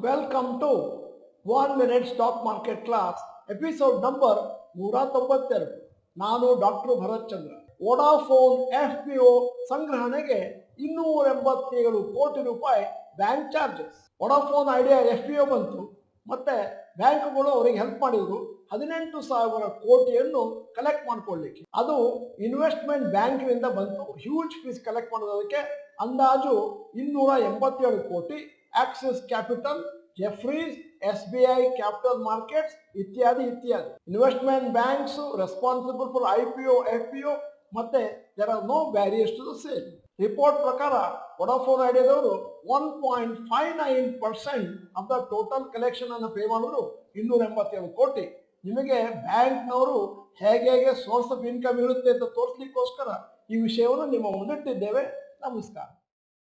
Welcome to 1 minute stock market class episode number 192. ನಾನು doctor Bharath Chandra. Vodafone FPO ಸಂಗ್ರಹಣೆಗೆ 287 ಕೋಟಿ ರೂಪಾಯಿ bank charges. Vodafone Idea FPO ಬಂತು, ಮತ್ತೆ ಬ್ಯಾಂಕ್ಗಳು ಅವರಿಗೆ ಹೆಲ್ಪ್ ಮಾಡಿದ್ರು 18,000 ಕೋಟಿಯನ್ನು ಕಲೆಕ್ಟ್ ಮಾಡ್ಕೊಳ್ಳಿಕ್ಕೆ. ಅದು ಇನ್ವೆಸ್ಟ್ಮೆಂಟ್ ಬ್ಯಾಂಕ್ನಿಂದ ಬಂತು. ಹ್ಯೂಜ್ ಫೀಸ್ ಕಲೆಕ್ಟ್ ಮಾಡೋದಕ್ಕೆ ಅಂದಾಜು 287 ಕೋಟಿ. Axis Capital, Jefferies, SBI Capital Markets ಇತ್ಯಾದಿ ಇತ್ಯಾದಿ. Investment banks responsible for IPO, FPO, ಮತ್ತೆ there are no barriers to the sale. Report ಪ್ರಕಾರ ವೋಡಾಫೋನ್ ಐಡಿಯಾದವರು 1.59% ಆಫ್ ದ ಟೋಟಲ್ ಕಲೆಕ್ಷನ್ ಅನ್ನು ಪೇ ಮಾಡಿದ್ರು 287 ಕೋಟಿ. ನಿಮಗೆ ಬ್ಯಾಂಕ್ನವರು ಹೇಗೆ ಸೋರ್ಸ್ ಆಫ್ ಇನ್ಕಮ್ ಇರುತ್ತೆ ಅಂತ ತೋರಿಸ್ಲಿಕ್ಕೋಸ್ಕರ ಈ ವಿಷಯವನ್ನು ನಿಮ್ಮ ಮುಂದಿಟ್ಟಿದ್ದೇವೆ. ನಮಸ್ಕಾರ.